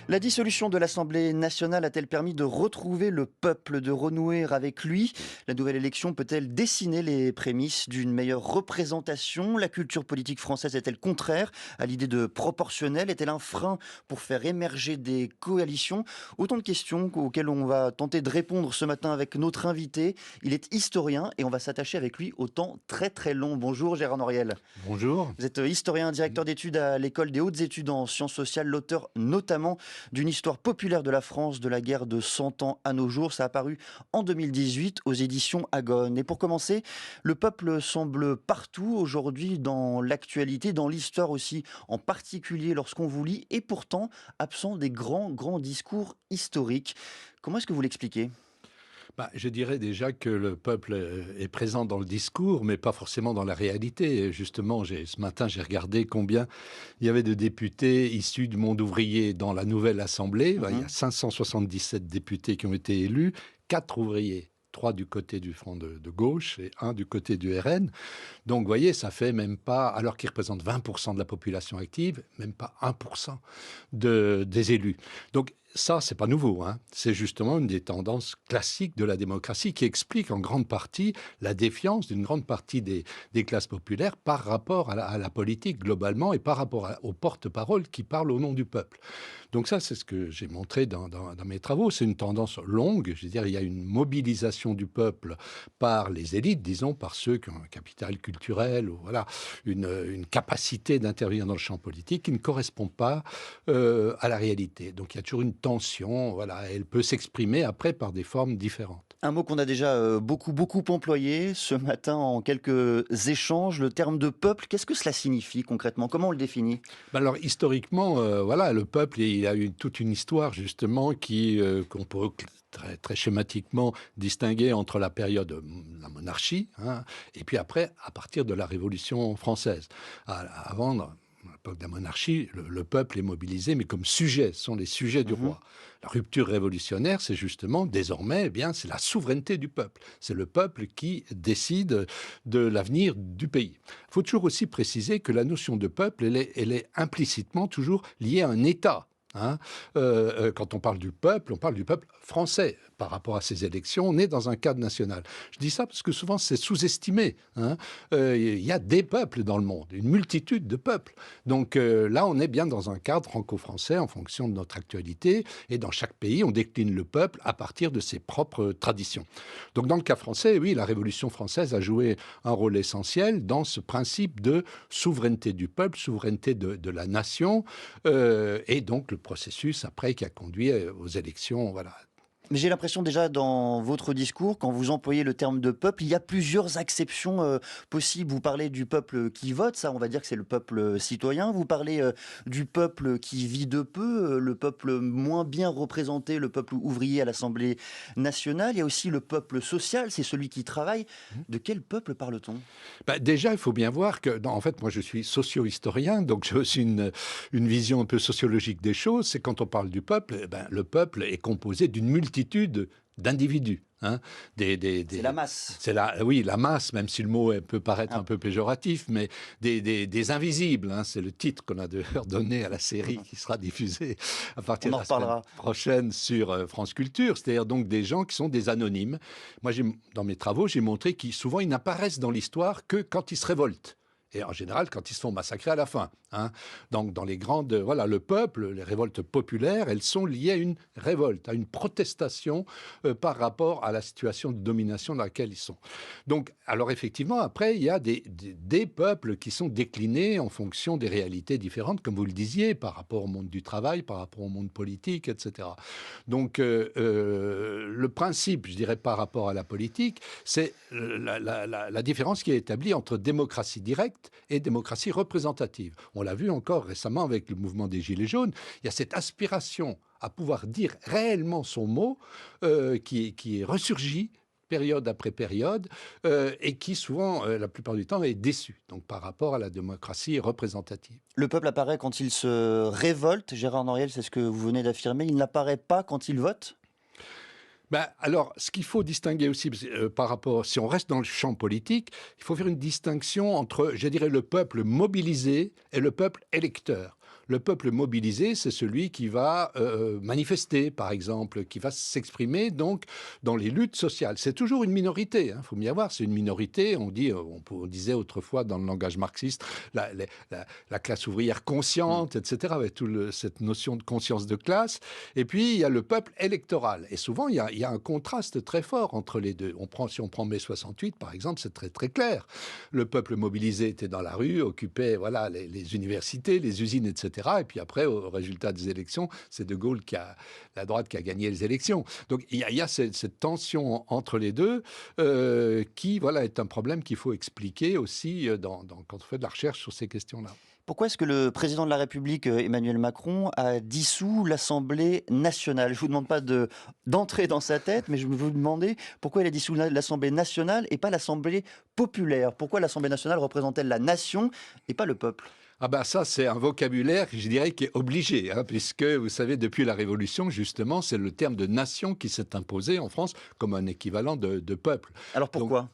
La dissolution de l'Assemblée nationale a-t-elle permis de retrouver le peuple, de renouer avec lui? La nouvelle élection peut-elle dessiner les prémices d'une meilleure représentation? La culture politique française est-elle contraire à l'idée de proportionnel? Est-elle un frein pour faire émerger des coalitions? Autant de questions auxquelles on va tenter de répondre ce matin avec notre invité. Il est historien et on va s'attacher avec lui au temps très très long. Bonjour Gérard Noriel. Bonjour. Vous êtes historien, directeur d'études à l'École des hautes études en sciences sociales, l'auteur notamment d'une histoire populaire de la France de la guerre de 100 ans à nos jours. Ça a paru en 2018 aux éditions Agone. Et pour commencer, le peuple semble partout aujourd'hui dans l'actualité, dans l'histoire aussi, en particulier lorsqu'on vous lit, et pourtant absent des grands discours historiques. Comment est-ce que vous l'expliquez? Je dirais déjà que le peuple est présent dans le discours, mais pas forcément dans la réalité. Et justement, ce matin, j'ai regardé combien il y avait de députés issus du monde ouvrier dans la nouvelle Assemblée. Il y a 577 députés qui ont été élus, 4 ouvriers. 3 du côté du Front de gauche et 1 du côté du RN. Donc, vous voyez, ça fait même pas, alors qu'ils représentent 20% de la population active, même pas 1% des élus. Donc, ça, c'est pas nouveau, hein. C'est justement une des tendances classiques de la démocratie qui explique en grande partie la défiance d'une grande partie des classes populaires par rapport à la politique globalement et par rapport aux porte-paroles qui parlent au nom du peuple. Donc ça, c'est ce que j'ai montré dans mes travaux. C'est une tendance longue. Je veux dire, il y a une mobilisation du peuple par les élites, disons, par ceux qui ont un capital culturel ou voilà, une capacité d'intervenir dans le champ politique qui ne correspond pas à la réalité. Donc il y a toujours une tension, voilà, elle peut s'exprimer après par des formes différentes. Un mot qu'on a déjà beaucoup employé ce matin en quelques échanges, le terme de peuple, qu'est-ce que cela signifie concrètement? Comment on le définit? Alors historiquement, voilà, le peuple, il a eu toute une histoire justement qu'on peut très schématiquement distinguer entre la période de la monarchie, hein, et puis après, à partir de la Révolution française. Avant, à l'époque de la monarchie, le peuple est mobilisé, mais comme sujet, ce sont les sujets du Mhm. roi. La rupture révolutionnaire, c'est justement, désormais, eh bien, c'est la souveraineté du peuple. C'est le peuple qui décide de l'avenir du pays. Il faut toujours aussi préciser que la notion de peuple, elle est implicitement toujours liée à un État. Hein. Quand on parle du peuple français. Par rapport à ces élections, on est dans un cadre national. Je dis ça parce que souvent c'est sous-estimé. Hein. Il y a des peuples dans le monde, une multitude de peuples. Donc là, on est bien dans un cadre franco-français en fonction de notre actualité. Et dans chaque pays, on décline le peuple à partir de ses propres traditions. Donc dans le cas français, oui, la Révolution française a joué un rôle essentiel dans ce principe de souveraineté du peuple, souveraineté de la nation, et donc le processus après qui a conduit aux élections, voilà. Mais j'ai l'impression déjà dans votre discours, quand vous employez le terme de peuple, il y a plusieurs acceptions possibles. Vous parlez du peuple qui vote, ça on va dire que c'est le peuple citoyen. Vous parlez du peuple qui vit de peu, le peuple moins bien représenté, le peuple ouvrier à l'Assemblée nationale. Il y a aussi le peuple social, c'est celui qui travaille. De quel peuple parle-t-on? Déjà, il faut bien voir que, en fait, moi je suis socio-historien, donc j'ai aussi une vision un peu sociologique des choses. C'est quand on parle du peuple, le peuple est composé d'une multitude d'individus. Hein, C'est la masse. c'est oui, la masse, même si le mot peut paraître un Ah. peu péjoratif, mais des invisibles. Hein, c'est le titre qu'on a d'ailleurs donné à la série qui sera diffusée à partir On de en la semaine reparlera. prochaine sur France Culture. C'est-à-dire donc des gens qui sont des anonymes. Moi, dans mes travaux, j'ai montré qu'ils souvent ils n'apparaissent dans l'histoire que quand ils se révoltent. Et en général, quand ils se font massacrer à la fin. Hein. Donc, dans les grandes... Voilà, le peuple, les révoltes populaires, elles sont liées à une révolte, à une protestation par rapport à la situation de domination dans laquelle ils sont. Donc, alors effectivement, après, il y a des peuples qui sont déclinés en fonction des réalités différentes, comme vous le disiez, par rapport au monde du travail, par rapport au monde politique, etc. Donc, le principe, je dirais, par rapport à la politique, c'est la différence qui est établie entre démocratie directe et démocratie représentative. On l'a vu encore récemment avec le mouvement des Gilets jaunes. Il y a cette aspiration à pouvoir dire réellement son mot qui est ressurgie période après période, et qui souvent, la plupart du temps, est déçu, donc par rapport à la démocratie représentative. Le peuple apparaît quand il se révolte. Gérard Noriel, c'est ce que vous venez d'affirmer. Il n'apparaît pas quand il vote? Alors, ce qu'il faut distinguer aussi, par rapport, si on reste dans le champ politique, il faut faire une distinction entre, je dirais, le peuple mobilisé et le peuple électeur. Le peuple mobilisé, c'est celui qui va manifester, par exemple, qui va s'exprimer donc dans les luttes sociales. C'est toujours une minorité, il faut bien voir, c'est une minorité. On disait autrefois dans le langage marxiste la classe ouvrière consciente, etc., avec cette notion de conscience de classe. Et puis, il y a le peuple électoral. Et souvent, il y a un contraste très fort entre les deux. Si on prend mai 68, par exemple, c'est très, très clair. Le peuple mobilisé était dans la rue, occupait voilà, les universités, les usines, etc. Et puis après, au résultat des élections, c'est De Gaulle la droite qui a gagné les élections. Donc, il y a cette tension entre les deux qui voilà, est un problème qu'il faut expliquer aussi quand on fait de la recherche sur ces questions-là. Pourquoi est-ce que le président de la République, Emmanuel Macron, a dissous l'Assemblée nationale? Je ne vous demande pas d'entrer dans sa tête, mais je vais vous demander pourquoi il a dissous l'Assemblée nationale et pas l'Assemblée populaire? Pourquoi l'Assemblée nationale représente-t-elle la nation et pas le peuple? Ah ben ça, c'est un vocabulaire, je dirais, qui est obligé, puisque, vous savez, depuis la Révolution, justement, c'est le terme de nation qui s'est imposé en France comme un équivalent de peuple. Alors Donc, pourquoi?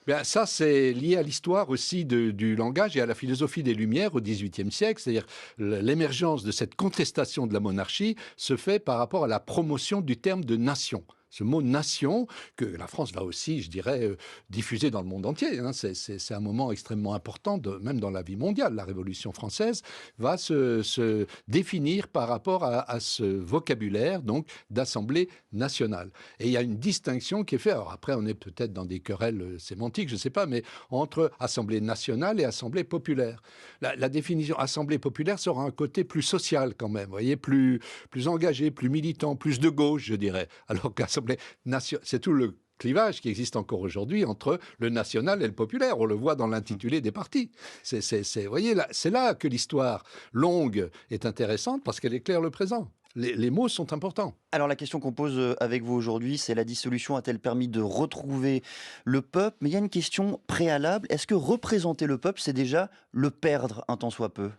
bien, ça, c'est lié à l'histoire aussi du langage et à la philosophie des Lumières au XVIIIe siècle. C'est-à-dire l'émergence de cette contestation de la monarchie se fait par rapport à la promotion du terme de nation. Ce mot nation, que la France va aussi, je dirais, diffuser dans le monde entier. C'est un moment extrêmement important, même dans la vie mondiale. La Révolution française va se définir par rapport à ce vocabulaire donc d'Assemblée nationale. Et il y a une distinction qui est faite. Alors après, on est peut-être dans des querelles sémantiques, je ne sais pas, mais entre Assemblée nationale et Assemblée populaire. La définition Assemblée populaire sera un côté plus social quand même, vous voyez, plus engagé, plus militant, plus de gauche, je dirais. Alors qu'Assemblée c'est tout le clivage qui existe encore aujourd'hui entre le national et le populaire. On le voit dans l'intitulé des partis. Vous voyez, c'est là que l'histoire longue est intéressante parce qu'elle éclaire le présent. Les mots sont importants. Alors la question qu'on pose avec vous aujourd'hui, c'est la dissolution a-t-elle permis de retrouver le peuple? Mais il y a une question préalable. Est-ce que représenter le peuple, c'est déjà le perdre un tant soit peu?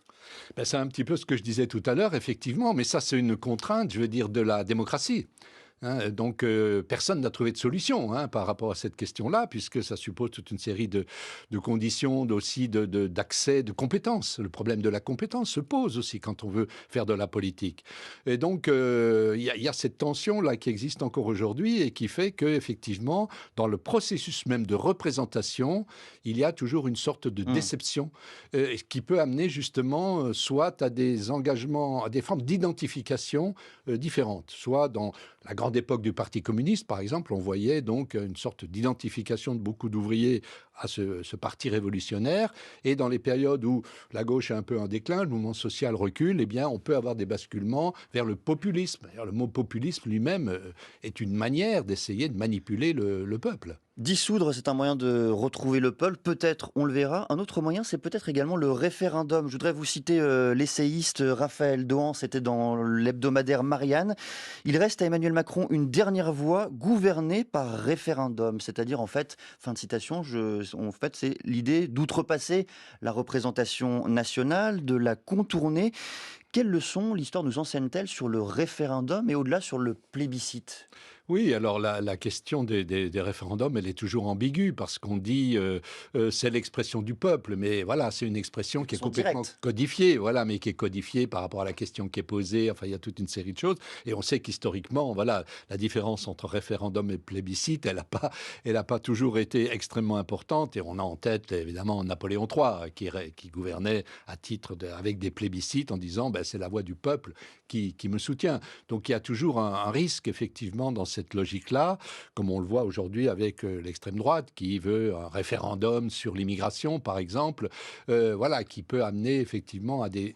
Ben, c'est un petit peu ce que je disais tout à l'heure, effectivement. Mais ça, c'est une contrainte, je veux dire, de la démocratie. Donc, personne n'a trouvé de solution par rapport à cette question-là, puisque ça suppose toute une série de conditions, aussi d'accès, de compétences. Le problème de la compétence se pose aussi quand on veut faire de la politique. Et donc, il y a cette tension-là qui existe encore aujourd'hui et qui fait qu'effectivement, dans le processus même de représentation, il y a toujours une sorte de déception qui peut amener justement soit à des engagements, à des formes d'identification différentes, soit dans la grande époque du Parti communiste, par exemple, on voyait donc une sorte d'identification de beaucoup d'ouvriers à ce parti révolutionnaire. Et dans les périodes où la gauche est un peu en déclin, le mouvement social recule, eh bien, on peut avoir des basculements vers le populisme. D'ailleurs, le mot populisme lui-même est une manière d'essayer de manipuler le peuple. Dissoudre, c'est un moyen de retrouver le peuple, peut-être, on le verra. Un autre moyen, c'est peut-être également le référendum. Je voudrais vous citer l'essayiste Raphaël Dohan, c'était dans l'hebdomadaire Marianne. Il reste à Emmanuel Macron une dernière voie, gouvernée par référendum. C'est-à-dire, en fait, fin de citation, c'est l'idée d'outrepasser la représentation nationale, de la contourner. Quelles leçons l'histoire nous enseigne-t-elle sur le référendum et au-delà sur le plébiscite? Oui, alors la question des référendums, elle est toujours ambiguë parce qu'on dit c'est l'expression du peuple, mais voilà, c'est une expression qui est complètement codifiée, voilà, mais qui est codifiée par rapport à la question qui est posée. Enfin, il y a toute une série de choses, et on sait qu'historiquement, voilà, la différence entre référendum et plébiscite, elle a pas toujours été extrêmement importante. Et on a en tête évidemment Napoléon III qui gouvernait avec des plébiscites en disant ben, c'est la voix du peuple qui me soutient. Donc il y a toujours un risque effectivement dans cette logique-là, comme on le voit aujourd'hui avec l'extrême droite qui veut un référendum sur l'immigration, par exemple, voilà, qui peut amener effectivement à des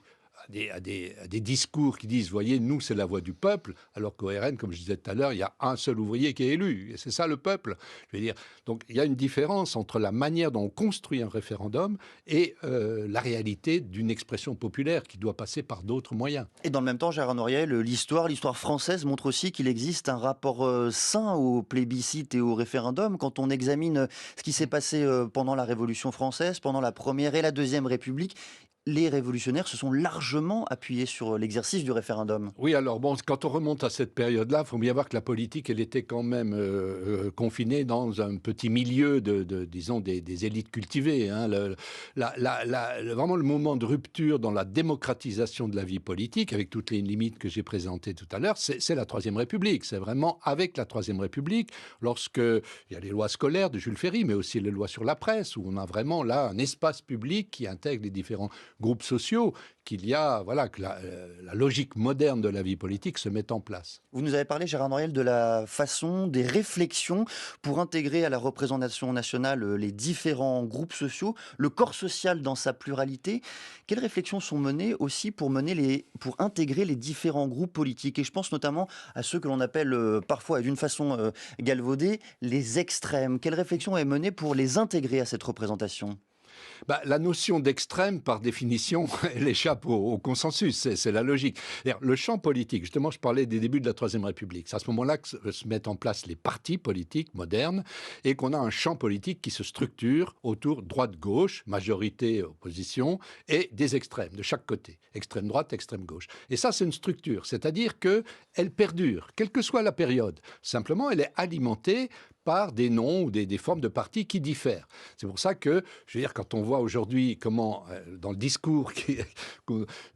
discours qui disent, voyez, nous, c'est la voix du peuple, alors qu'au RN, comme je disais tout à l'heure, il y a un seul ouvrier qui est élu, et c'est ça le peuple. Je veux dire, donc il y a une différence entre la manière dont on construit un référendum et la réalité d'une expression populaire qui doit passer par d'autres moyens. Et dans le même temps, Gérard Nouriel, l'histoire française montre aussi qu'il existe un rapport sain au plébiscite et au référendum. Quand on examine ce qui s'est passé pendant la Révolution française, pendant la Première et la Deuxième République, les révolutionnaires se sont largement appuyés sur l'exercice du référendum. Oui, alors bon, quand on remonte à cette période-là, il faut bien voir que la politique, elle était quand même confinée dans un petit milieu disons, des élites cultivées, hein. Vraiment le moment de rupture dans la démocratisation de la vie politique, avec toutes les limites que j'ai présentées tout à l'heure, c'est la Troisième République. C'est vraiment avec la Troisième République, lorsque il y a les lois scolaires de Jules Ferry, mais aussi les lois sur la presse, où on a vraiment là un espace public qui intègre les différents groupes sociaux, qu'il y a, voilà, que la logique moderne de la vie politique se met en place. Vous nous avez parlé, Gérard Noiriel, de la façon, des réflexions pour intégrer à la représentation nationale les différents groupes sociaux, le corps social dans sa pluralité. Quelles réflexions sont menées aussi pour intégrer les différents groupes politiques? Et je pense notamment à ceux que l'on appelle parfois, et d'une façon galvaudée, les extrêmes. Quelle réflexion est menée pour les intégrer à cette représentation? Bah, la notion d'extrême, par définition, elle échappe au consensus, c'est la logique. D'ailleurs, le champ politique, justement, je parlais des débuts de la Troisième République. C'est à ce moment-là que se mettent en place les partis politiques modernes et qu'on a un champ politique qui se structure autour droite-gauche, majorité, opposition, et des extrêmes, de chaque côté. Extrême droite, extrême gauche. Et ça, c'est une structure, c'est-à-dire qu'elle perdure, quelle que soit la période. Simplement, elle est alimentée par des noms ou des formes de partis qui diffèrent. C'est pour ça que, je veux dire, quand on voit aujourd'hui comment, dans le discours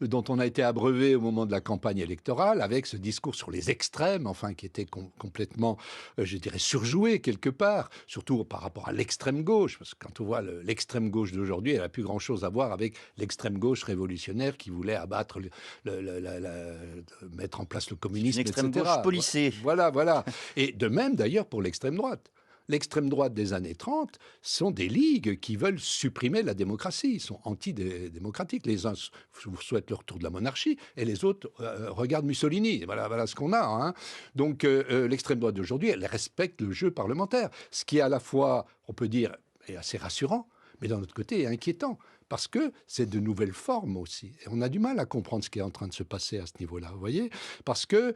dont on a été abreuvé au moment de la campagne électorale, avec ce discours sur les extrêmes, enfin, qui était complètement, je dirais, surjoué quelque part, surtout par rapport à l'extrême gauche, parce que quand on voit l'extrême gauche d'aujourd'hui, elle n'a plus grand-chose à voir avec l'extrême gauche révolutionnaire qui voulait abattre, mettre en place le communisme, Une extrême etc. gauche policée. Voilà, voilà. Et de même, d'ailleurs, pour l'extrême droite. L'extrême droite des années 30 sont des ligues qui veulent supprimer la démocratie. Ils sont antidémocratiques. Les uns vous souhaitent le retour de la monarchie et les autres regardent Mussolini. Voilà ce qu'on a, hein. Donc l'extrême droite d'aujourd'hui, elle respecte le jeu parlementaire. Ce qui est à la fois, on peut dire, est assez rassurant, mais d'un autre côté est inquiétant. Parce que c'est de nouvelles formes aussi. Et on a du mal à comprendre ce qui est en train de se passer à ce niveau-là, vous voyez. Parce que,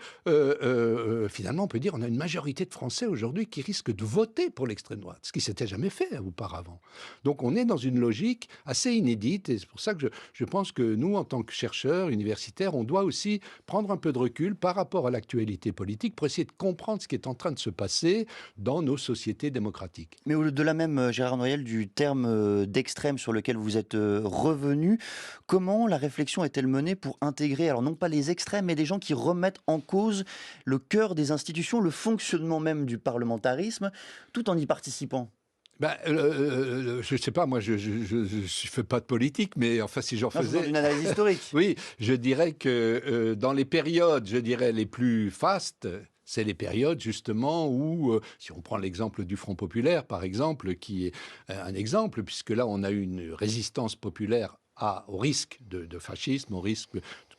finalement, on peut dire qu'on a une majorité de Français aujourd'hui qui risquent de voter pour l'extrême droite, ce qui ne s'était jamais fait auparavant. Donc on est dans une logique assez inédite, et c'est pour ça que je pense que nous, en tant que chercheurs universitaires, on doit aussi prendre un peu de recul par rapport à l'actualité politique pour essayer de comprendre ce qui est en train de se passer dans nos sociétés démocratiques. Mais au-delà même, Gérard Noiriel, du terme d'extrême sur lequel vous êtes revenu, comment la réflexion est-elle menée pour intégrer, alors non pas les extrêmes, mais des gens qui remettent en cause le cœur des institutions, le fonctionnement même du parlementarisme, tout en y participant? Ben, je ne sais pas, moi je ne fais pas de politique, mais enfin si j'en Non, je vous demande faisais... une analyse historique. Oui, je dirais que dans les périodes, je dirais, les plus fastes, c'est les périodes justement où, si on prend l'exemple du Front populaire, par exemple, qui est un exemple, puisque là on a eu une résistance populaire au risque de fascisme, au risque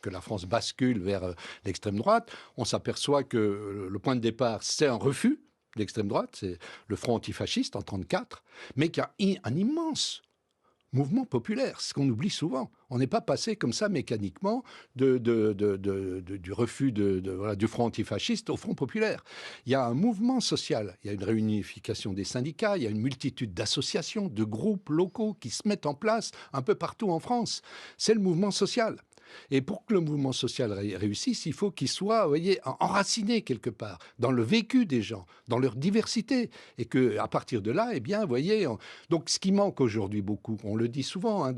que la France bascule vers l'extrême droite, on s'aperçoit que le point de départ, c'est un refus de l'extrême droite, c'est le Front antifasciste en 1934, mais qui a un immense mouvement populaire, ce qu'on oublie souvent. On n'est pas passé comme ça mécaniquement du refus voilà, du Front antifasciste au Front populaire. Il y a un mouvement social, il y a une réunification des syndicats, il y a une multitude d'associations, de groupes locaux qui se mettent en place un peu partout en France. C'est le mouvement social. Et pour que le mouvement social réussisse, il faut qu'il soit, vous voyez, enraciné quelque part dans le vécu des gens, dans leur diversité. Et qu'à partir de là, eh bien, vous voyez... Donc, ce qui manque aujourd'hui beaucoup, on le dit souvent, hein,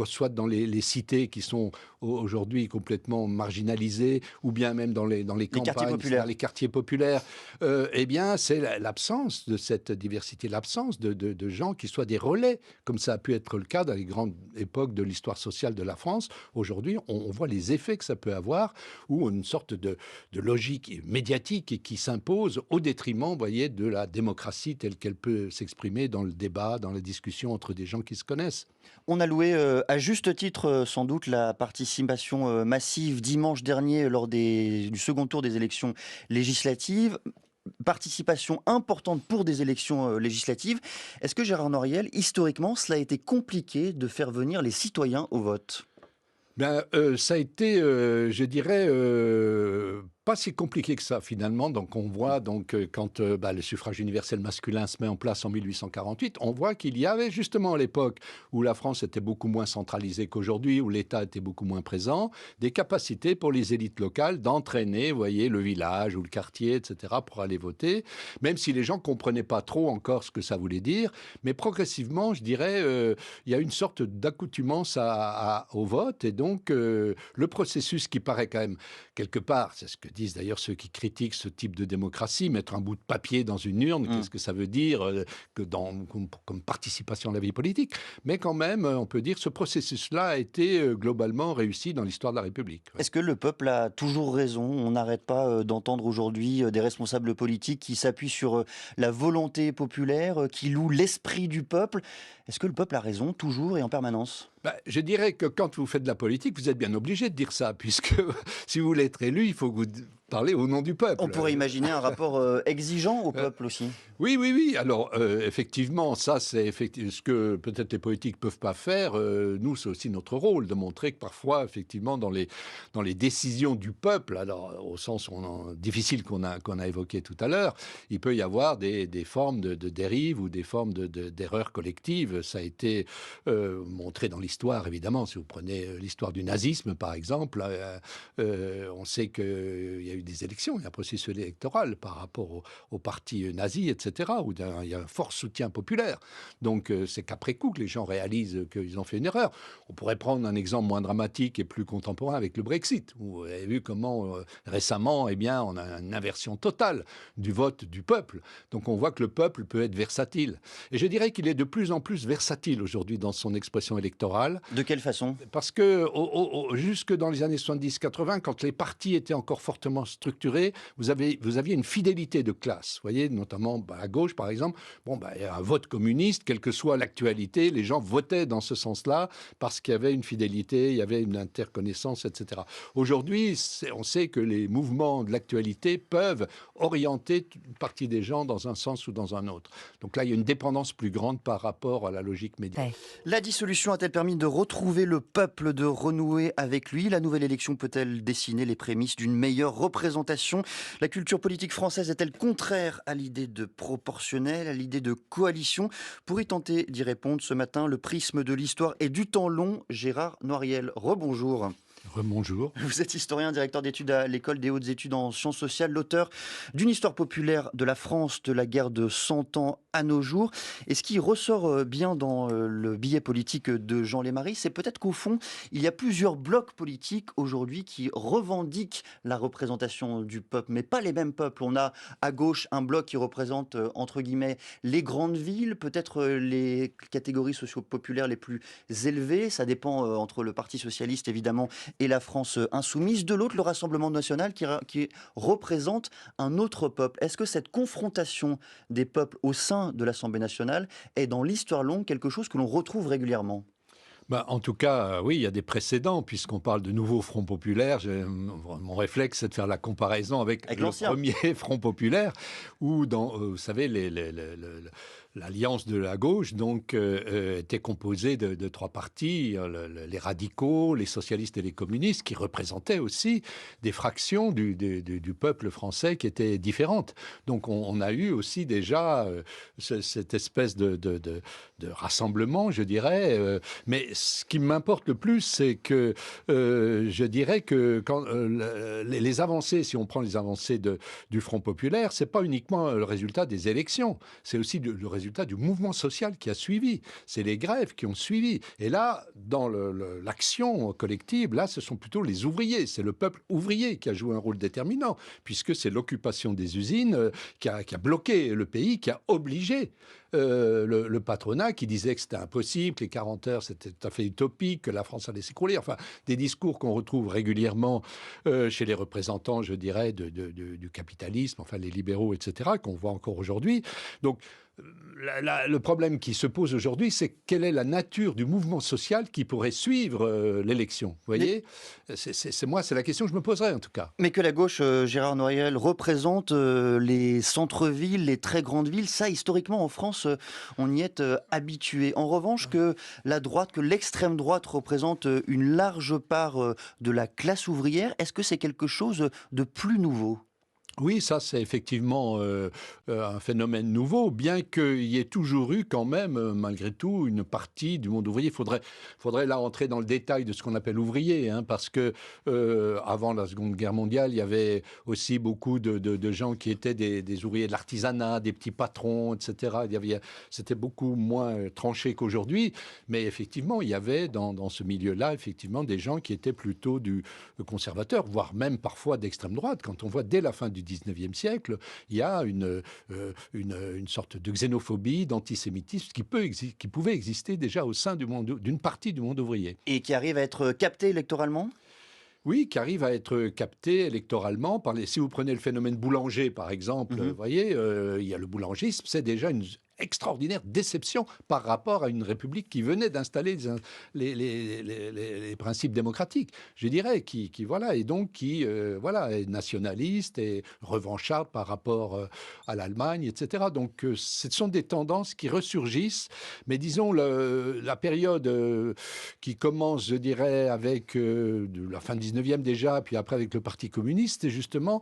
soit dans les cités qui sont aujourd'hui complètement marginalisées, ou bien même dans les campagnes, dans les quartiers populaires, eh bien, c'est l'absence de cette diversité, l'absence de gens qui soient des relais, comme ça a pu être le cas dans les grandes époques de l'histoire sociale de la France. Aujourd'hui, on voit les effets que ça peut avoir, ou une sorte de logique médiatique qui s'impose au détriment, vous voyez, de la démocratie telle qu'elle peut s'exprimer dans le débat, dans la discussion entre des gens qui se connaissent. On a loué à juste titre sans doute la participation massive dimanche dernier lors du second tour des élections législatives. Participation importante pour des élections législatives. Est-ce que Gérard Noiriel, historiquement, cela a été compliqué de faire venir les citoyens au vote? Ben, ça a été, je dirais, pas pas si compliqué que ça finalement. Donc on voit quand le suffrage universel masculin se met en place en 1848, on voit qu'il y avait justement à l'époque où la France était beaucoup moins centralisée qu'aujourd'hui, où l'État était beaucoup moins présent, des capacités pour les élites locales d'entraîner, vous voyez, le village ou le quartier, etc., pour aller voter, même si les gens comprenaient pas trop encore ce que ça voulait dire. Mais progressivement, je dirais, il y a une sorte d'accoutumance au vote, et donc le processus qui paraît quand même quelque part, c'est ce que disent d'ailleurs ceux qui critiquent ce type de démocratie, mettre un bout de papier dans une urne, qu'est-ce que ça veut dire comme participation à la vie politique. Mais quand même, on peut dire que ce processus-là a été globalement réussi dans l'histoire de la République. Ouais. Est-ce que le peuple a toujours raison? On n'arrête pas d'entendre aujourd'hui des responsables politiques qui s'appuient sur la volonté populaire, qui louent l'esprit du peuple. Est-ce que le peuple a raison toujours et en permanence? Je dirais que quand vous faites de la politique, vous êtes bien obligé de dire ça, puisque si vous voulez être élu, il faut que vous parlez au nom du peuple. On pourrait imaginer un rapport exigeant au peuple aussi. Oui, oui, oui. Alors, effectivement, ça, c'est ce que peut-être les politiques ne peuvent pas faire. Nous, c'est aussi notre rôle de montrer que parfois, effectivement, dans les décisions du peuple, alors au sens difficile qu'on a évoqué tout à l'heure, il peut y avoir des formes de dérive ou des formes d'erreurs collectives. Ça a été montré dans l'histoire, évidemment. Si vous prenez l'histoire du nazisme, par exemple, on sait qu'il y a eu des élections, il y a un processus électoral par rapport au parti nazi, etc., où il y a un fort soutien populaire. Donc, c'est qu'après coup que les gens réalisent qu'ils ont fait une erreur. On pourrait prendre un exemple moins dramatique et plus contemporain avec le Brexit, où vous avez vu comment récemment, eh bien, on a une inversion totale du vote du peuple. Donc, on voit que le peuple peut être versatile. Et je dirais qu'il est de plus en plus versatile aujourd'hui dans son expression électorale. De quelle façon? Parce que jusque dans les années 70-80, quand les partis étaient encore fortement structurés, vous aviez une fidélité de classe. Vous voyez, notamment à gauche, par exemple, il y a un vote communiste, quelle que soit l'actualité, les gens votaient dans ce sens-là parce qu'il y avait une fidélité, il y avait une interconnaissance, etc. Aujourd'hui, on sait que les mouvements de l'actualité peuvent orienter une partie des gens dans un sens ou dans un autre. Donc là, il y a une dépendance plus grande par rapport à la logique médiatique. Ouais. La dissolution a-t-elle permis de retrouver le peuple, de renouer avec lui? La nouvelle élection peut-elle dessiner les prémices d'une meilleure représentation? La culture politique française est-elle contraire à l'idée de proportionnel, à l'idée de coalition? Pour y tenter d'y répondre ce matin, le prisme de l'histoire et du temps long, Gérard Noiriel. Rebonjour. Rebonjour. Vous êtes historien, directeur d'études à l'École des hautes études en sciences sociales, l'auteur d'une histoire populaire de la France de la guerre de 100 ans à nos jours. Et ce qui ressort bien dans le billet politique de Jean Lémarie, c'est peut-être qu'au fond, il y a plusieurs blocs politiques aujourd'hui qui revendiquent la représentation du peuple, mais pas les mêmes peuples. On a à gauche un bloc qui représente, entre guillemets, les grandes villes, peut-être les catégories socio-populaires les plus élevées. Ça dépend entre le Parti socialiste, évidemment, et la France insoumise. De l'autre, le Rassemblement national qui représente un autre peuple. Est-ce que cette confrontation des peuples au sein de l'Assemblée nationale est dans l'histoire longue quelque chose que l'on retrouve régulièrement ? En tout cas, oui, il y a des précédents, puisqu'on parle de nouveau Front populaire. Mon réflexe, c'est de faire la comparaison avec le premier Front populaire, où, vous savez, l'alliance de la gauche était composée de trois partis, les radicaux, les socialistes et les communistes, qui représentaient aussi des fractions du peuple français qui étaient différentes. Donc on a eu aussi déjà cette espèce de rassemblement, je dirais. Mais ce qui m'importe le plus, c'est que je dirais que quand, les avancées, si on prend les avancées du Front populaire, c'est pas uniquement le résultat des élections, c'est aussi le résultat du mouvement social qui a suivi. C'est les grèves qui ont suivi. Et là, dans l'action collective, là, ce sont plutôt les ouvriers. C'est le peuple ouvrier qui a joué un rôle déterminant, puisque c'est l'occupation des usines qui a bloqué le pays, qui a obligé le patronat, qui disait que c'était impossible, que les 40 heures c'était tout à fait utopique, que la France allait s'écrouler. Enfin, des discours qu'on retrouve régulièrement chez les représentants, je dirais, du capitalisme, enfin les libéraux, etc., qu'on voit encore aujourd'hui. Donc, le problème qui se pose aujourd'hui, c'est quelle est la nature du mouvement social qui pourrait suivre l'élection. Vous voyez, c'est la question que je me poserais en tout cas. Mais que la gauche, Gérard Noiriel, représente les centres-villes, les très grandes villes, ça historiquement en France, France, on y est habitué. En revanche, que la droite, que l'extrême droite représente une large part de la classe ouvrière, est-ce que c'est quelque chose de plus nouveau? Oui, ça c'est effectivement un phénomène nouveau, bien qu'il y ait toujours eu quand même, malgré tout, une partie du monde ouvrier. Faudrait là entrer dans le détail de ce qu'on appelle ouvrier, hein, parce que avant la Seconde Guerre mondiale, il y avait aussi beaucoup de gens qui étaient des ouvriers de l'artisanat, des petits patrons, etc. C'était beaucoup moins tranché qu'aujourd'hui, mais effectivement, il y avait dans ce milieu-là, effectivement, des gens qui étaient plutôt du conservateur, voire même parfois d'extrême droite. Quand on voit dès la fin du 19e siècle, il y a une sorte de xénophobie, d'antisémitisme qui pouvait exister déjà au sein d'une partie du monde ouvrier. Et qui arrive à être capté électoralement? Oui, qui arrive à être capté électoralement si vous prenez le phénomène boulanger, par exemple, vous voyez, il y a le boulangisme, c'est déjà une extraordinaire déception par rapport à une république qui venait d'installer les principes démocratiques, je dirais, voilà, et donc qui voilà, est nationaliste et revancharde par rapport à l'Allemagne, etc. Donc ce sont des tendances qui ressurgissent, mais disons la période qui commence, je dirais, avec de la fin du 19e déjà, puis après avec le Parti communiste, c'est justement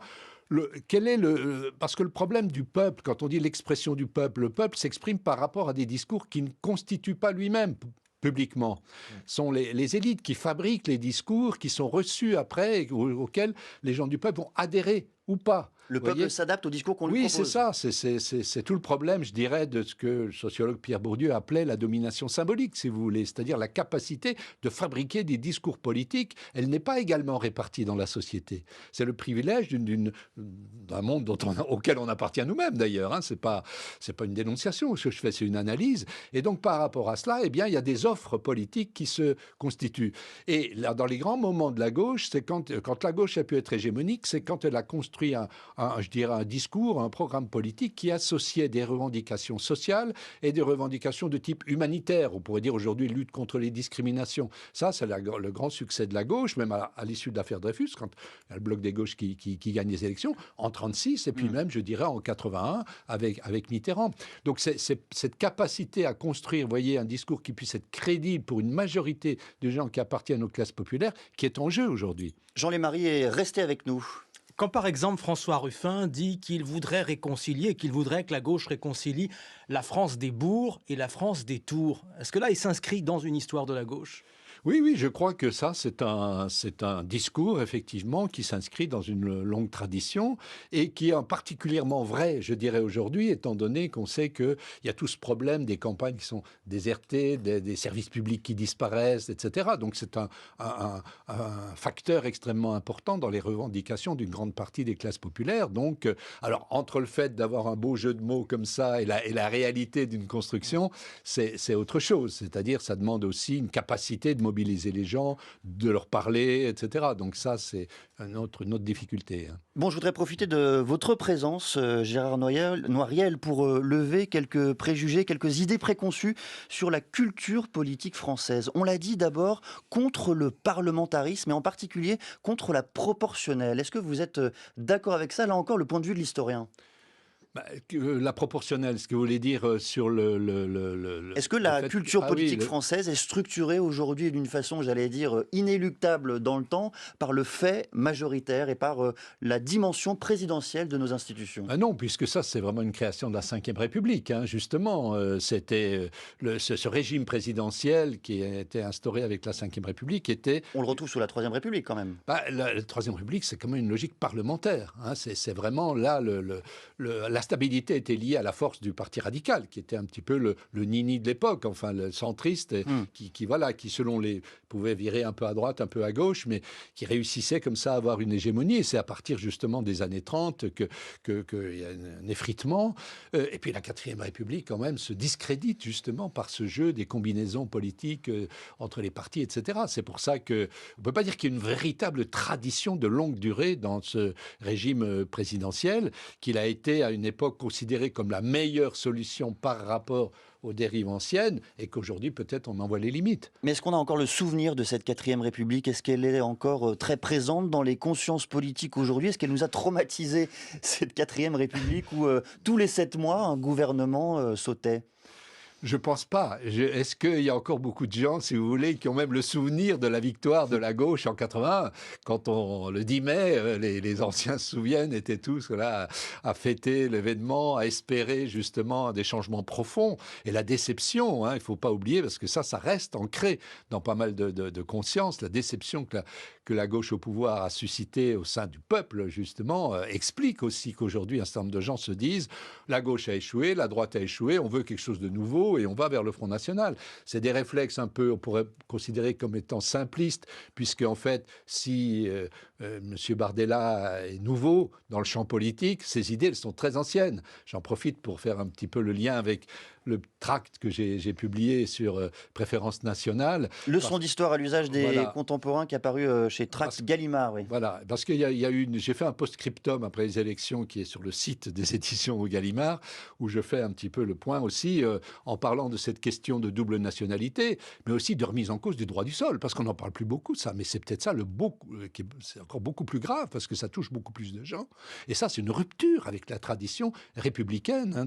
parce que le problème du peuple, quand on dit l'expression du peuple, le peuple s'exprime par rapport à des discours qui ne constituent pas lui-même publiquement. Ce sont les élites qui fabriquent les discours qui sont reçus après et auxquels les gens du peuple vont adhérer ou pas. Le peuple s'adapte au discours qu'on lui propose. Oui, c'est ça. C'est tout le problème, je dirais, de ce que le sociologue Pierre Bourdieu appelait la domination symbolique, si vous voulez. C'est-à-dire la capacité de fabriquer des discours politiques. Elle n'est pas également répartie dans la société. C'est le privilège d'un monde auquel on appartient nous-mêmes, d'ailleurs. Hein. C'est pas une dénonciation. Ce que je fais, c'est une analyse. Et donc, par rapport à cela, eh bien, il y a des offres politiques qui se constituent. Et là, dans les grands moments de la gauche, c'est quand la gauche a pu être hégémonique, c'est quand elle a construit je dirais un discours, un programme politique qui associait des revendications sociales et des revendications de type humanitaire. On pourrait dire aujourd'hui lutte contre les discriminations. Ça, c'est le grand succès de la gauche, même à l'issue de l'affaire Dreyfus, quand il y a le bloc des gauches qui gagne les élections, en 1936, et puis même, je dirais, en 1981, avec Mitterrand. Donc, c'est cette capacité à construire, vous voyez, un discours qui puisse être crédible pour une majorité de gens qui appartiennent aux classes populaires, qui est en jeu aujourd'hui. Jean Lémarie, restez avec nous. Quand par exemple François Ruffin dit qu'il voudrait réconcilier, qu'il voudrait que la gauche réconcilie la France des bourgs et la France des tours, est-ce que là il s'inscrit dans une histoire de la gauche ? Oui, je crois que ça, c'est un discours, effectivement, qui s'inscrit dans une longue tradition et qui est particulièrement vrai, je dirais, aujourd'hui, étant donné qu'on sait qu'il y a tout ce problème des campagnes qui sont désertées, des services publics qui disparaissent, etc. Donc, c'est un facteur extrêmement important dans les revendications d'une grande partie des classes populaires. Donc, alors, entre le fait d'avoir un beau jeu de mots comme ça et la réalité d'une construction, c'est autre chose. C'est-à-dire, ça demande aussi une capacité de mobiliser les gens, de leur parler, etc. Donc ça, c'est une autre difficulté. Hein. Bon, je voudrais profiter de votre présence, Gérard Noiriel, pour lever quelques préjugés, quelques idées préconçues sur la culture politique française. On l'a dit d'abord, contre le parlementarisme et en particulier contre la proportionnelle. Est-ce que vous êtes d'accord avec ça? Là encore, le point de vue de l'historien. La proportionnelle, ce que vous voulez dire sur Est-ce que la culture politique française est structurée aujourd'hui d'une façon, j'allais dire, inéluctable dans le temps par le fait majoritaire et par la dimension présidentielle de nos institutions? Non, puisque ça, c'est vraiment une création de la Ve République, hein, justement. C'était ce régime présidentiel qui a été instauré avec la Ve République était... On le retrouve sous la Troisième République, quand même. La Troisième République, c'est quand même une logique parlementaire. Hein, c'est vraiment là la stabilité était liée à la force du Parti radical, qui était un petit peu le nini de l'époque, enfin le centriste, qui selon pouvait virer un peu à droite, un peu à gauche, mais qui réussissait comme ça à avoir une hégémonie. Et c'est à partir justement des années 30 qu'il y a un effritement. Et puis la Quatrième République, quand même, se discrédite justement par ce jeu des combinaisons politiques entre les partis, etc. C'est pour ça qu'on ne peut pas dire qu'il y a une véritable tradition de longue durée dans ce régime présidentiel, qu'il a été à une époque considérée comme la meilleure solution par rapport aux dérives anciennes, et qu'aujourd'hui, peut-être, on en voit les limites. Mais est-ce qu'on a encore le souvenir de cette quatrième République? Est-ce qu'elle est encore très présente dans les consciences politiques aujourd'hui? Est-ce qu'elle nous a traumatisé, cette quatrième République, où tous les 7 mois, un gouvernement sautait? Je pense pas. Est-ce qu'il y a encore beaucoup de gens, si vous voulez, qui ont même le souvenir de la victoire de la gauche en 81, quand le 10 mai, les anciens se souviennent, étaient tous là à fêter l'événement, à espérer justement des changements profonds. Et la déception, il ne faut pas oublier, parce que ça reste ancré dans pas mal de conscience, la déception que la gauche au pouvoir a suscité au sein du peuple, justement, explique aussi qu'aujourd'hui, un certain nombre de gens se disent la gauche a échoué, la droite a échoué, on veut quelque chose de nouveau et on va vers le Front National. C'est des réflexes un peu, on pourrait considérer comme étant simplistes, puisque en fait, si M. Bardella est nouveau dans le champ politique, ses idées, elles sont très anciennes. J'en profite pour faire un petit peu le lien avec le tract que j'ai publié sur Préférence nationale. Leçon d'histoire à l'usage des contemporains qui est apparu chez Tract Gallimard. Oui. Voilà, parce qu'il y a j'ai fait un post-scriptum après les élections qui est sur le site des éditions au Gallimard, où je fais un petit peu le point aussi en parlant de cette question de double nationalité, mais aussi de remise en cause du droit du sol, parce qu'on n'en parle plus beaucoup de ça, mais c'est peut-être ça c'est encore beaucoup plus grave, parce que ça touche beaucoup plus de gens. Et ça, c'est une rupture avec la tradition républicaine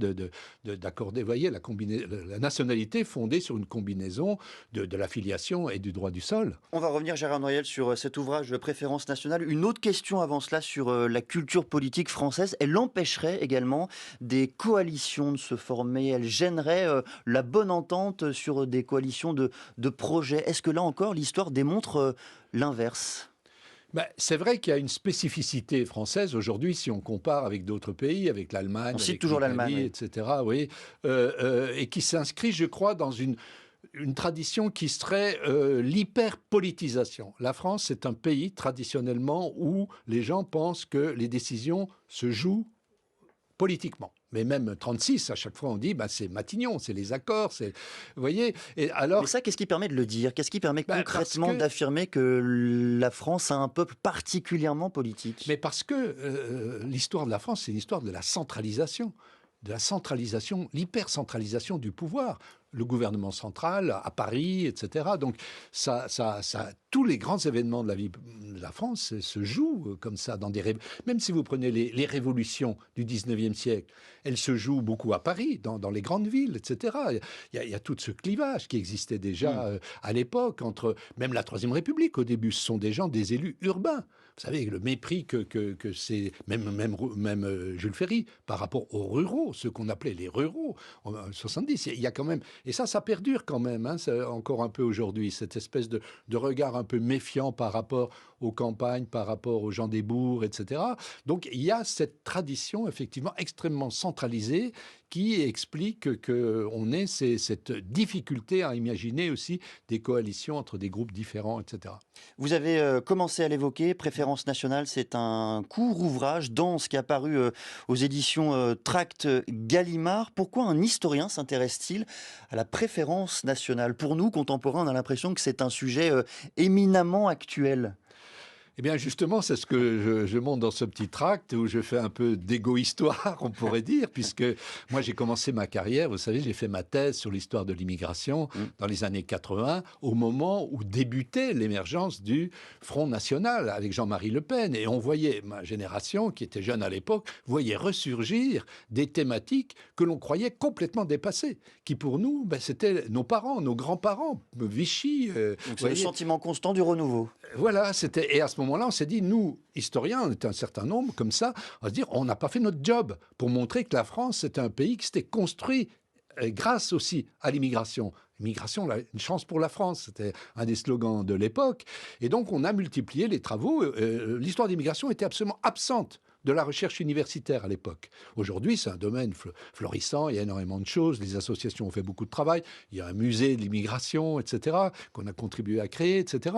d'accorder, voyez, la nationalité fondée sur une combinaison de la filiation et du droit du sol. On va revenir, Gérard Noël, sur cet ouvrage de Préférence nationale. Une autre question avant cela sur la culture politique française. Elle empêcherait également des coalitions de se former. Elle gênerait la bonne entente sur des coalitions de projets. Est-ce que là encore, l'histoire démontre l'inverse ? C'est vrai qu'il y a une spécificité française aujourd'hui, si on compare avec d'autres pays, avec l'Allemagne, on cite toujours l'Allemagne, etc., oui, et qui s'inscrit, je crois, dans une tradition qui serait l'hyperpolitisation. La France, c'est un pays traditionnellement où les gens pensent que les décisions se jouent politiquement. Mais même 36, à chaque fois, on dit c'est Matignon, c'est les accords, c'est... Vous voyez. Et alors... Mais ça, qu'est-ce qui permet de le dire? Qu'est-ce qui permet concrètement d'affirmer que la France a un peuple particulièrement politique? Mais parce que l'histoire de la France, c'est l'histoire de la centralisation. L'hypercentralisation du pouvoir. Le gouvernement central à Paris, etc. Donc, tous les grands événements de la vie de la France se jouent comme ça. Même si vous prenez les révolutions du 19e siècle, elles se jouent beaucoup à Paris, dans les grandes villes, etc. Il y a tout ce clivage qui existait déjà à l'époque, entre même la Troisième République. Au début, ce sont des élus urbains. Vous savez, le mépris que c'est, même Jules Ferry, par rapport aux ruraux, ceux qu'on appelait les ruraux, en 70, il y a quand même... Et ça perdure quand même, encore un peu aujourd'hui, cette espèce de regard un peu méfiant par rapport aux campagnes, par rapport aux gens des bourgs, etc. Donc il y a cette tradition, effectivement, extrêmement centralisée qui explique qu'on ait cette difficulté à imaginer aussi des coalitions entre des groupes différents, etc. Vous avez commencé à l'évoquer, Préférence nationale, c'est un court ouvrage dense qui est apparu aux éditions Tract Gallimard. Pourquoi un historien s'intéresse-t-il à la préférence nationale? Pour nous, contemporains, on a l'impression que c'est un sujet éminemment actuel. Eh bien, justement, c'est ce que je montre dans ce petit tract où je fais un peu d'égo-histoire, on pourrait dire, puisque moi, j'ai commencé ma carrière, vous savez, j'ai fait ma thèse sur l'histoire de l'immigration dans les années 80, au moment où débutait l'émergence du Front National avec Jean-Marie Le Pen. Et on voyait, ma génération, qui était jeune à l'époque, voyait ressurgir des thématiques que l'on croyait complètement dépassées, qui pour nous, c'était nos parents, nos grands-parents, Vichy. Donc c'est le sentiment constant du renouveau. Voilà, et à ce moment-là, on s'est dit, nous, historiens, on était un certain nombre, comme ça, on se dit, on n'a pas fait notre job pour montrer que la France, c'était un pays qui s'était construit grâce aussi à l'immigration. L'immigration, une chance pour la France, c'était un des slogans de l'époque. Et donc, on a multiplié les travaux. L'histoire d'immigration était absolument absente de la recherche universitaire à l'époque. Aujourd'hui, c'est un domaine florissant, il y a énormément de choses, les associations ont fait beaucoup de travail, il y a un musée de l'immigration, etc., qu'on a contribué à créer, etc.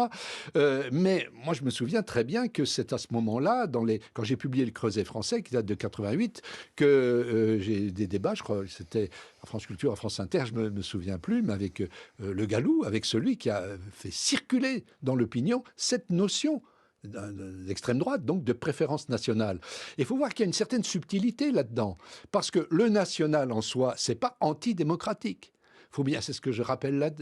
Mais moi, je me souviens très bien que c'est à ce moment-là, quand j'ai publié Le Creuset français, qui date de 88, que j'ai des débats, je crois que c'était à France Culture, à France Inter, je ne me souviens plus, mais avec Le Gallou, avec celui qui a fait circuler dans l'opinion cette notion d'extrême droite, donc de préférence nationale. Il faut voir qu'il y a une certaine subtilité là-dedans, parce que le national en soi, c'est pas antidémocratique. Faut bien, c'est ce que je rappelle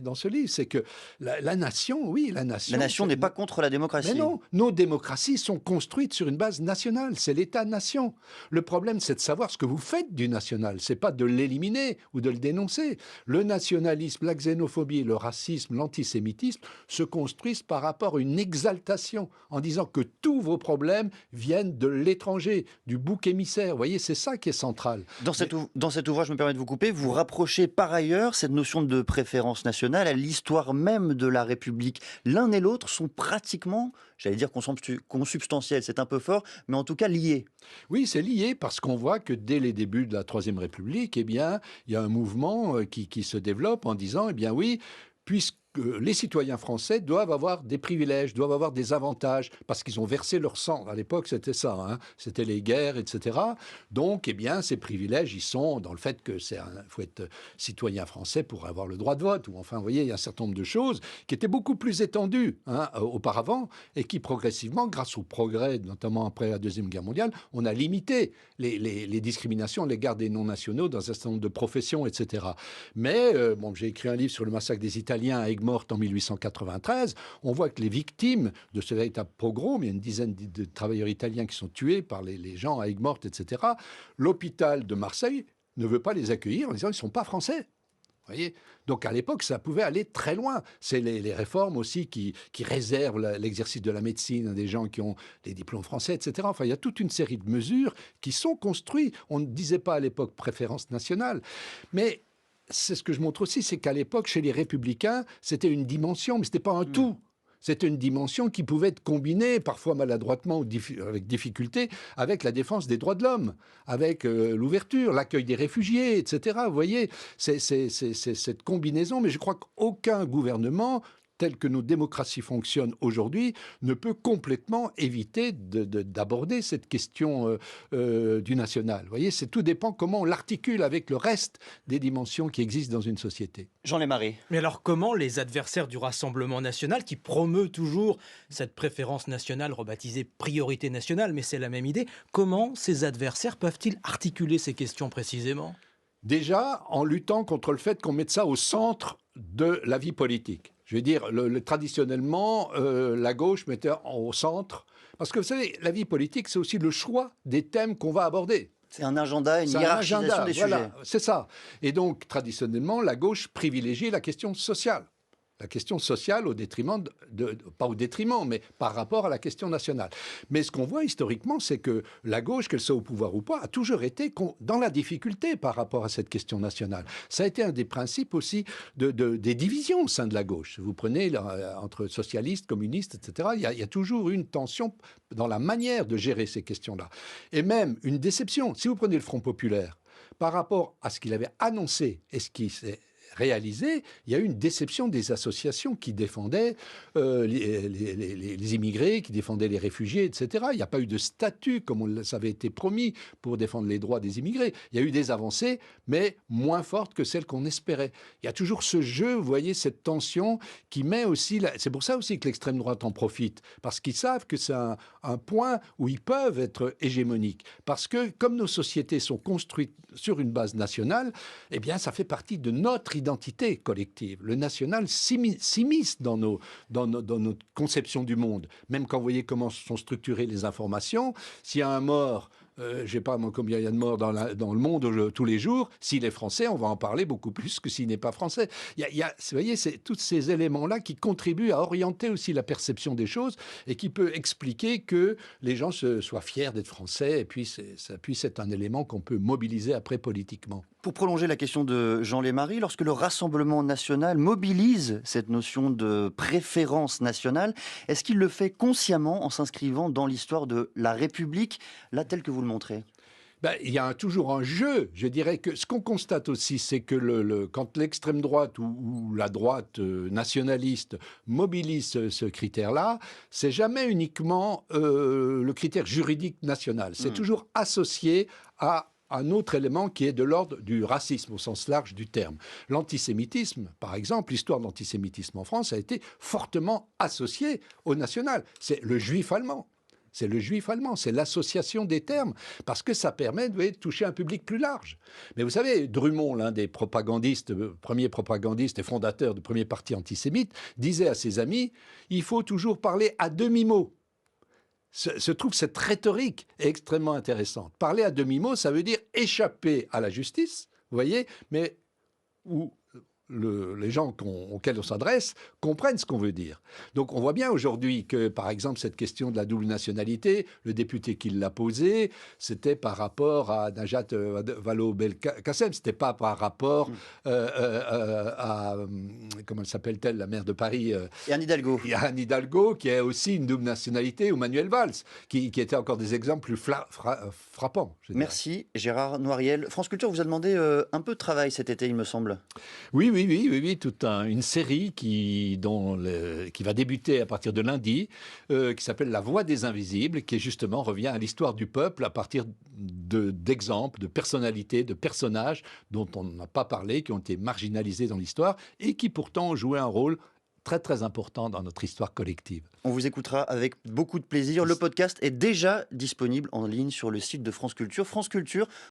dans ce livre, c'est que la nation, oui, la nation... La nation n'est pas contre la démocratie. Mais non, nos démocraties sont construites sur une base nationale, c'est l'État-nation. Le problème, c'est de savoir ce que vous faites du national, c'est pas de l'éliminer ou de le dénoncer. Le nationalisme, la xénophobie, le racisme, l'antisémitisme se construisent par rapport à une exaltation, en disant que tous vos problèmes viennent de l'étranger, du bouc émissaire. Vous voyez, c'est ça qui est central. Dans cet ouvrage, je me permets de vous couper, vous rapprochez par ailleurs cette notion de préférence nationale à l'histoire même de la République. L'un et l'autre sont pratiquement, j'allais dire consubstantiels, c'est un peu fort, mais en tout cas liés. Oui, c'est lié parce qu'on voit que dès les débuts de la Troisième République, eh bien, il y a un mouvement qui se développe en disant, eh bien oui, puisque les citoyens français doivent avoir des privilèges, doivent avoir des avantages, parce qu'ils ont versé leur sang. À l'époque, c'était ça, hein. C'était les guerres, etc. Donc, eh bien, ces privilèges, ils sont dans le fait que faut être citoyen français pour avoir le droit de vote. Ou enfin, vous voyez, il y a un certain nombre de choses qui étaient beaucoup plus étendues auparavant et qui, progressivement, grâce au progrès, notamment après la Deuxième Guerre mondiale, on a limité les discriminations à l'égard des non-nationaux dans un certain nombre de professions, etc. Mais, j'ai écrit un livre sur le massacre des Italiens à Aigues-Mortes en 1893, on voit que les victimes de ce véritable pogrom, il y a une dizaine de travailleurs italiens qui sont tués par les gens à Aigues-Mortes, etc. L'hôpital de Marseille ne veut pas les accueillir en disant qu'ils ne sont pas français. Voyez, donc à l'époque, ça pouvait aller très loin. C'est les réformes aussi qui réservent l'exercice de la médecine à des gens qui ont des diplômes français, etc. Enfin, il y a toute une série de mesures qui sont construites. On ne disait pas à l'époque préférence nationale, mais c'est ce que je montre aussi, c'est qu'à l'époque, chez les Républicains, c'était une dimension, mais ce n'était pas un tout. C'était une dimension qui pouvait être combinée, parfois maladroitement ou avec difficulté, avec la défense des droits de l'homme, avec l'ouverture, l'accueil des réfugiés, etc. Vous voyez, c'est cette combinaison, mais je crois qu'aucun gouvernement tel que nos démocraties fonctionnent aujourd'hui, ne peut complètement éviter d'aborder cette question du national. Vous voyez, tout dépend comment on l'articule avec le reste des dimensions qui existent dans une société. Jean Lémaré. Mais alors comment les adversaires du Rassemblement national, qui promeut toujours cette préférence nationale rebaptisée priorité nationale, mais c'est la même idée, comment ces adversaires peuvent-ils articuler ces questions précisément ? Déjà, en luttant contre le fait qu'on mette ça au centre de la vie politique. Je veux dire, traditionnellement, la gauche mettait au centre... Parce que vous savez, la vie politique, c'est aussi le choix des thèmes qu'on va aborder. C'est un agenda, une hiérarchisation des voilà, sujets. C'est ça. Et donc, traditionnellement, la gauche privilégie la question sociale. La question sociale au détriment, pas au détriment, mais par rapport à la question nationale. Mais ce qu'on voit historiquement, c'est que la gauche, qu'elle soit au pouvoir ou pas, a toujours été dans la difficulté par rapport à cette question nationale. Ça a été un des principes aussi des divisions au sein de la gauche. Vous prenez entre socialistes, communistes, etc., il y a toujours une tension dans la manière de gérer ces questions-là. Et même une déception. Si vous prenez le Front populaire, par rapport à ce qu'il avait annoncé et ce qui s'est réalisé, il y a eu une déception des associations qui défendaient les immigrés, qui défendaient les réfugiés, etc. Il n'y a pas eu de statut, comme ça avait été promis, pour défendre les droits des immigrés. Il y a eu des avancées, mais moins fortes que celles qu'on espérait. Il y a toujours ce jeu, vous voyez, cette tension qui met aussi... C'est pour ça aussi que l'extrême droite en profite, parce qu'ils savent que c'est un point où ils peuvent être hégémoniques. Parce que, comme nos sociétés sont construites sur une base nationale, eh bien, ça fait partie de notre identité collective. Le national s'immisce dans notre conception du monde. Même quand vous voyez comment sont structurées les informations, s'il y a un mort, je ne sais pas combien il y a de morts dans le monde tous les jours, s'il est français, on va en parler beaucoup plus que s'il n'est pas français. Vous voyez, c'est tous ces éléments-là qui contribuent à orienter aussi la perception des choses et qui peut expliquer que les gens soient fiers d'être français et puis ça puisse être un élément qu'on peut mobiliser après politiquement. Pour prolonger la question de Jean Lémaré, lorsque le Rassemblement national mobilise cette notion de préférence nationale, est-ce qu'il le fait consciemment en s'inscrivant dans l'histoire de la République, là, telle que vous le montrez ? Il y a toujours un jeu. Je dirais que ce qu'on constate aussi, c'est que quand l'extrême droite ou la droite nationaliste mobilise ce critère-là, c'est jamais uniquement le critère juridique national. C'est toujours associé à un autre élément qui est de l'ordre du racisme au sens large du terme. L'antisémitisme, par exemple, l'histoire de l'antisémitisme en France a été fortement associée au national. C'est le juif allemand. C'est le juif allemand, c'est l'association des termes, parce que ça permet de toucher un public plus large. Mais vous savez, Drummond, l'un des propagandistes, premier propagandiste et fondateur du premier parti antisémite, disait à ses amis, il faut toujours parler à demi-mot. Je trouve cette rhétorique extrêmement intéressante. Parler à demi-mot, ça veut dire échapper à la justice, vous voyez, mais où les gens auxquels on s'adresse comprennent ce qu'on veut dire. Donc on voit bien aujourd'hui que, par exemple, cette question de la double nationalité, le député qui l'a posée, c'était par rapport à Najat Vallaud-Belkacem, c'était pas par rapport à, comment s'appelle-t-elle, la maire de Paris Et Anne Hidalgo. Il y a Anne Hidalgo qui a aussi une double nationalité, ou Manuel Valls, qui étaient encore des exemples plus frappants. Merci Gérard Noiriel. France Culture vous a demandé un peu de travail cet été, il me semble. Oui, toute une série qui va débuter à partir de lundi, qui s'appelle La Voix des Invisibles, qui justement revient à l'histoire du peuple à partir d'exemples, de personnalités, de personnages dont on n'a pas parlé, qui ont été marginalisés dans l'histoire et qui pourtant ont joué un rôle très très important dans notre histoire collective. On vous écoutera avec beaucoup de plaisir. Le podcast est déjà disponible en ligne sur le site de France Culture. France Culture,